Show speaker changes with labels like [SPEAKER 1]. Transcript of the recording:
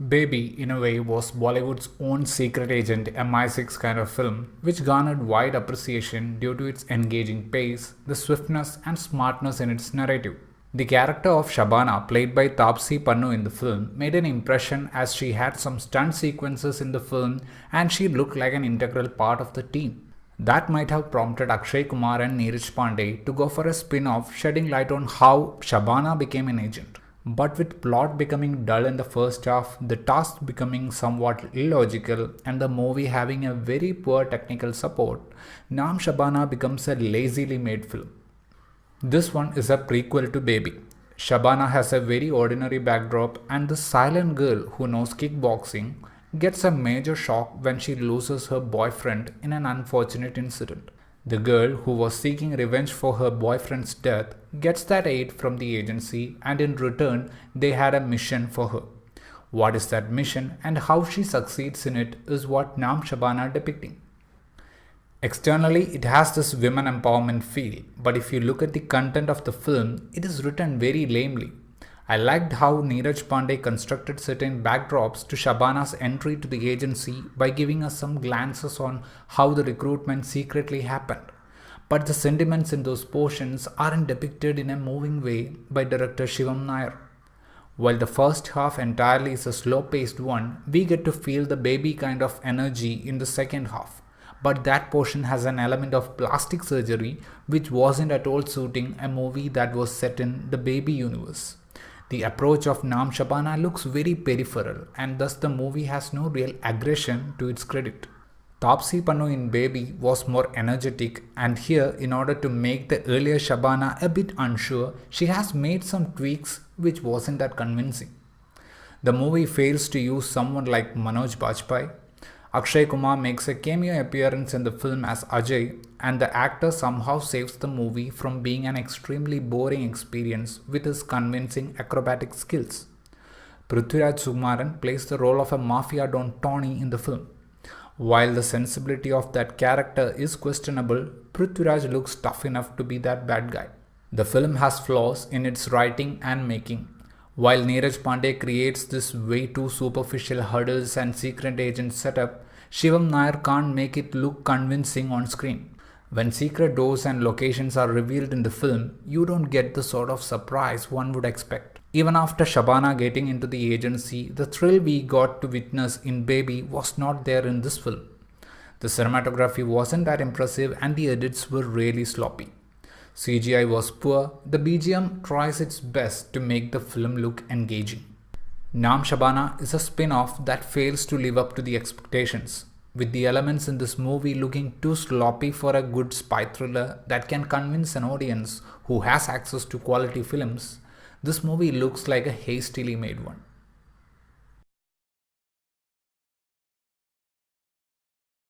[SPEAKER 1] Baby, in a way, was Bollywood's own secret agent MI6 kind of film, which garnered wide appreciation due to its engaging pace, the swiftness and smartness in its narrative. The character of Shabana, played by Taapsee Pannu in the film, made an impression as she had some stunt sequences in the film and she looked like an integral part of the team. That might have prompted Akshay, Kumar and Nair to go for a spin-off shedding light on how Shabana became an agent. But with plot becoming dull in the first half, the task becoming somewhat illogical and the movie having a very poor technical support, Naam Shabana becomes a lazily made film. This one is a prequel to Baby. Shabana has a very ordinary backdrop and the silent girl who knows kickboxing gets a major shock when she loses her boyfriend in an unfortunate incident. The girl who was seeking revenge for her boyfriend's death gets that aid from the agency and in return they had a mission for her. What is that mission and how she succeeds in it is what Naam Shabana depicting. Externally, it has this women empowerment feel, but if you look at the content of the film, it is written very lamely. I liked how Neeraj Pandey constructed certain backdrops to Shabana's entry to the agency by giving us some glances on how the recruitment secretly happened. But the sentiments in those portions aren't depicted in a moving way by director Shivam Nair. While the first half entirely is a slow-paced one, we get to feel the baby kind of energy in the second half. But that portion has an element of plastic surgery which wasn't at all suiting a movie that was set in the baby universe. The approach of Naam Shabana looks very peripheral and thus the movie has no real aggression to its credit. Taapsee Pannu in Baby was more energetic and here in order to make the earlier Shabana a bit unsure, she has made some tweaks which wasn't that convincing. The movie fails to use someone like Manoj Bajpayee. Akshay Kumar makes a cameo appearance in the film as Ajay and the actor somehow saves the movie from being an extremely boring experience with his convincing acrobatic skills. Prithviraj Sukumaran plays the role of a mafia don Tony in the film. While the sensibility of that character is questionable, Prithviraj looks tough enough to be that bad guy. The film has flaws in its writing and making. While Neeraj Pandey creates this way too superficial hurdles and secret agent setup, Shivam Nair can't make it look convincing on screen. When secret doors and locations are revealed in the film, you don't get the sort of surprise one would expect. Even after Shabana getting into the agency, the thrill we got to witness in Baby was not there in this film. The cinematography wasn't that impressive and the edits were really sloppy. CGI was poor, the BGM tries its best to make the film look engaging. Naam Shabana is a spin-off that fails to live up to the expectations, with the elements in this movie looking too sloppy for a good spy thriller that can convince an audience who has access to quality films. This movie looks like a hastily made one.